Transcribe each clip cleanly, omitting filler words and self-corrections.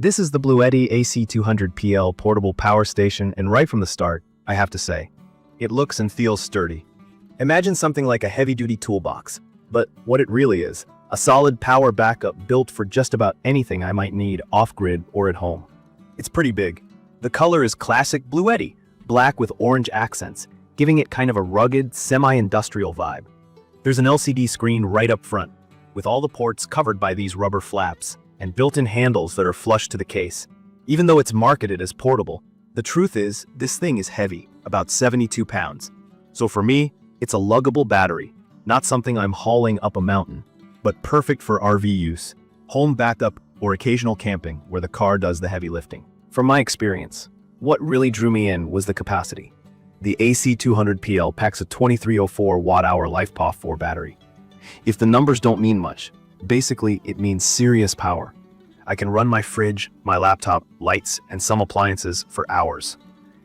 This is the BLUETTI AC200PL portable power station, and right from the start, I have to say, it looks and feels sturdy. Imagine something like a heavy-duty toolbox, but what it really is, a solid power backup built for just about anything I might need off-grid or at home. It's pretty big. The color is classic BLUETTI, black with orange accents, giving it kind of a rugged, semi-industrial vibe. There's an LCD screen right up front, with all the ports covered by these rubber flaps and built-in handles that are flush to the case. Even though it's marketed as portable, the truth is, this thing is heavy, about 72 pounds. So for me, it's a luggable battery, not something I'm hauling up a mountain, but perfect for RV use, home backup, or occasional camping where the car does the heavy lifting. From my experience, what really drew me in was the capacity. The AC200PL packs a 2304Wh LiFePO4 battery. If the numbers don't mean much, basically it means serious power. I can run my fridge, my laptop, lights, and some appliances for hours.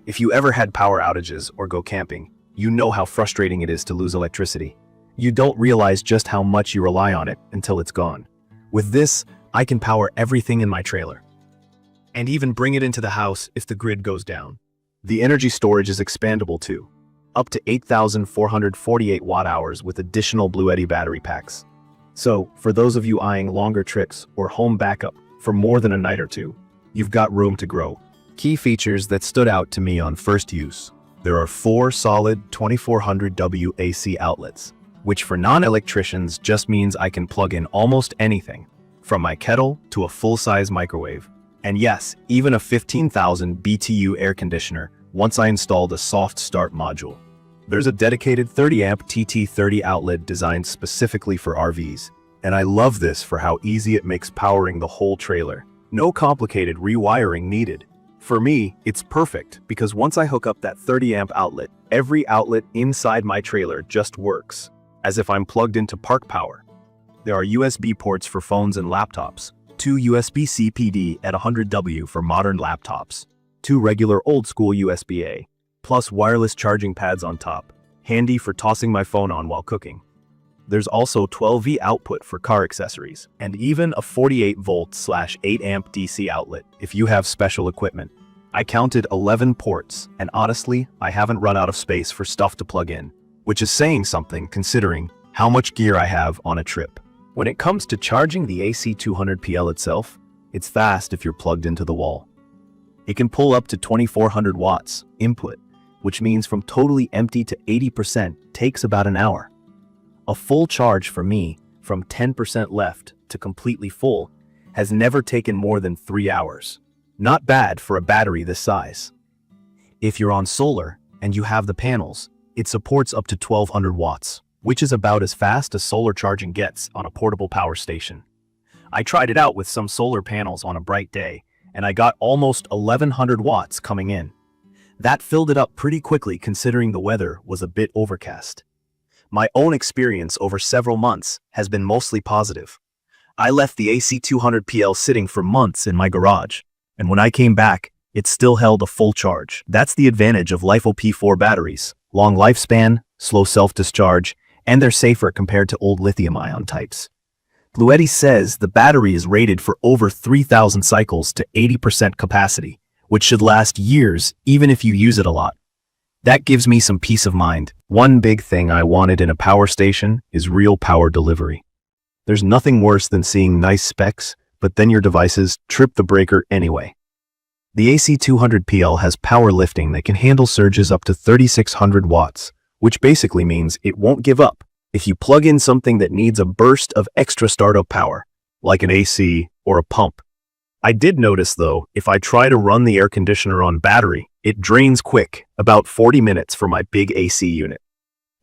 If you ever had power outages or go camping, you know how frustrating it is to lose electricity. You don't realize just how much you rely on it until it's gone. With this, I can power everything in my trailer, and even bring it into the house if the grid goes down. The energy storage is expandable too, up to 8,448 watt-hours with additional BLUETTI battery packs. So, for those of you eyeing longer trips or home backup for more than a night or two, you've got room to grow. Key features that stood out to me on first use. There are 4 solid 2400W AC outlets, which for non-electricians just means I can plug in almost anything, from my kettle to a full-size microwave. And yes, even a 15,000 BTU air conditioner once I installed a soft start module. There's a dedicated 30-amp TT30 outlet designed specifically for RVs, and I love this for how easy it makes powering the whole trailer. No complicated rewiring needed. For me, it's perfect because once I hook up that 30-amp outlet, every outlet inside my trailer just works, as if I'm plugged into park power. There are USB ports for phones and laptops, 2 USB-C PD at 100W for modern laptops, 2 regular old-school USB-A, plus wireless charging pads on top, handy for tossing my phone on while cooking. There's also 12V output for car accessories, and even a 48V/8A DC outlet if you have special equipment. I counted 11 ports, and honestly, I haven't run out of space for stuff to plug in, which is saying something considering how much gear I have on a trip. When it comes to charging the AC200PL itself, it's fast if you're plugged into the wall. It can pull up to 2400 watts input, which means from totally empty to 80% takes about an hour. A full charge for me, from 10% left to completely full, has never taken more than 3 hours. Not bad for a battery this size. If you're on solar and you have the panels, it supports up to 1200 watts, which is about as fast as solar charging gets on a portable power station. I tried it out with some solar panels on a bright day, and I got almost 1100 watts coming in. That filled it up pretty quickly considering the weather was a bit overcast. My own experience over several months has been mostly positive. I left the AC200PL sitting for months in my garage, and when I came back, it still held a full charge. That's the advantage of LiFePO4 batteries: long lifespan, slow self-discharge, and they're safer compared to old lithium-ion types. BLUETTI says the battery is rated for over 3,000 cycles to 80% capacity, which should last years even if you use it a lot. That gives me some peace of mind. One big thing I wanted in a power station is real power delivery. There's nothing worse than seeing nice specs, but then your devices trip the breaker anyway. The AC200PL has power lifting that can handle surges up to 3,600 watts, which basically means it won't give up if you plug in something that needs a burst of extra startup power, like an AC or a pump. I did notice though, if I try to run the air conditioner on battery, it drains quick, about 40 minutes for my big AC unit.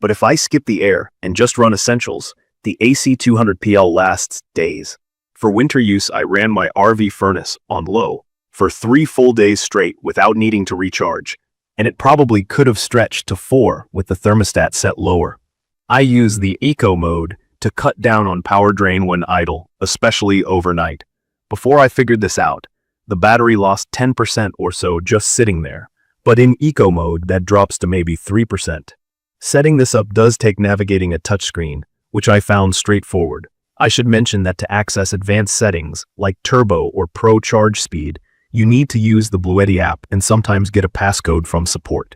But if I skip the air and just run essentials, the AC200PL lasts days. For winter use, I ran my RV furnace on low for 3 full days straight without needing to recharge, and it probably could have stretched to 4 with the thermostat set lower. I use the eco mode to cut down on power drain when idle, especially overnight. Before I figured this out, the battery lost 10% or so just sitting there, but in eco mode that drops to maybe 3%. Setting this up does take navigating a touchscreen, which I found straightforward. I should mention that to access advanced settings like Turbo or Pro charge speed, you need to use the BLUETTI app and sometimes get a passcode from support.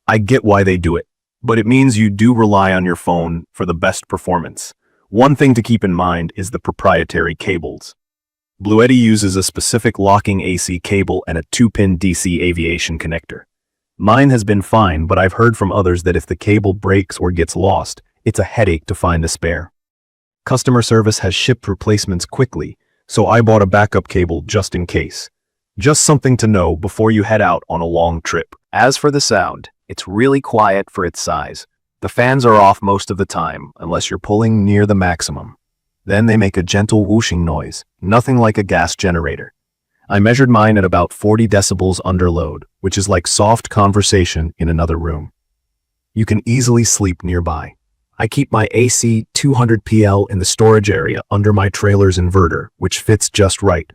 I get why they do it, but it means you do rely on your phone for the best performance. One thing to keep in mind is the proprietary cables. BLUETTI uses a specific locking AC cable and a 2-pin DC aviation connector. Mine has been fine, but I've heard from others that if the cable breaks or gets lost, it's a headache to find a spare. Customer service has shipped replacements quickly, so I bought a backup cable just in case. Just something to know before you head out on a long trip. As for the sound, it's really quiet for its size. The fans are off most of the time, unless you're pulling near the maximum. Then they make a gentle whooshing noise, nothing like a gas generator. I measured mine at about 40 decibels under load, which is like soft conversation in another room. You can easily sleep nearby. I keep my AC200PL in the storage area under my trailer's inverter, which fits just right.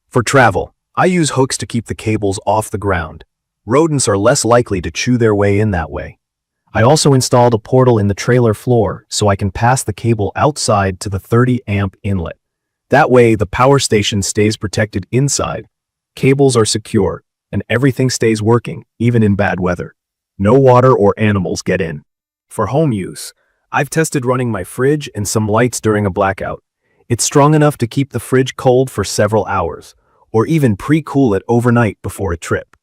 For travel, I use hooks to keep the cables off the ground. Rodents are less likely to chew their way in that way. I also installed a portal in the trailer floor so I can pass the cable outside to the 30-amp inlet. That way, the power station stays protected inside, cables are secure, and everything stays working, even in bad weather. No water or animals get in. For home use, I've tested running my fridge and some lights during a blackout. It's strong enough to keep the fridge cold for several hours, or even pre-cool it overnight before a trip.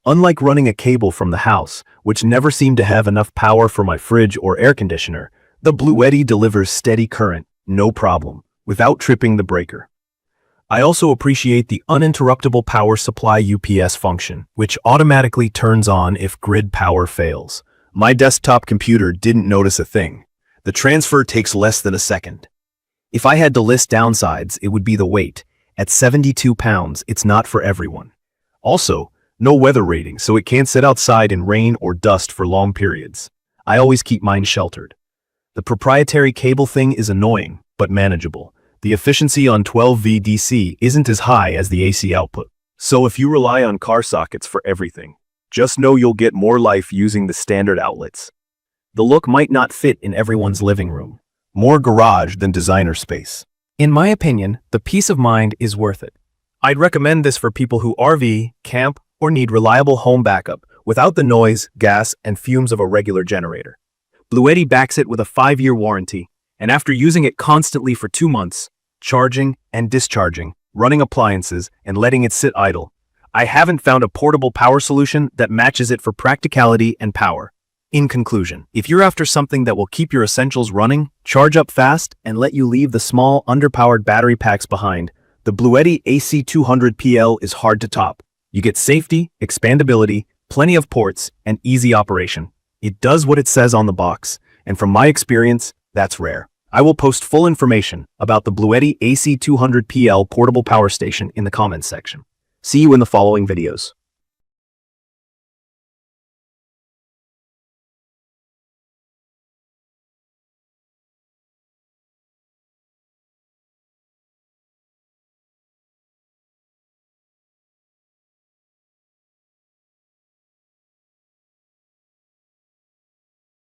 Unlike running a cable from the house, which never seemed to have enough power for my fridge or air conditioner, the BLUETTI delivers steady current, no problem, without tripping the breaker. I also appreciate the uninterruptible power supply UPS function, which automatically turns on if grid power fails. My desktop computer didn't notice a thing. The transfer takes less than a second. If I had to list downsides, it would be the weight. At 72 pounds, it's not for everyone. Also, no weather rating, so it can't sit outside in rain or dust for long periods. I always keep mine sheltered. The proprietary cable thing is annoying, but manageable. The efficiency on 12V DC isn't as high as the AC output. So if you rely on car sockets for everything, just know you'll get more life using the standard outlets. The look might not fit in everyone's living room. More garage than designer space. In my opinion, the peace of mind is worth it. I'd recommend this for people who RV, camp, or need reliable home backup without the noise, gas, and fumes of a regular generator. BLUETTI backs it with a 5-year warranty, and after using it constantly for 2 months, charging and discharging, running appliances, and letting it sit idle, I haven't found a portable power solution that matches it for practicality and power. In conclusion, if you're after something that will keep your essentials running, charge up fast, and let you leave the small, underpowered battery packs behind, the BLUETTI AC200PL is hard to top. You get safety, expandability, plenty of ports, and easy operation. It does what it says on the box, and from my experience, that's rare. I will post full information about the BLUETTI AC200PL portable power station in the comments section. See you in the following videos.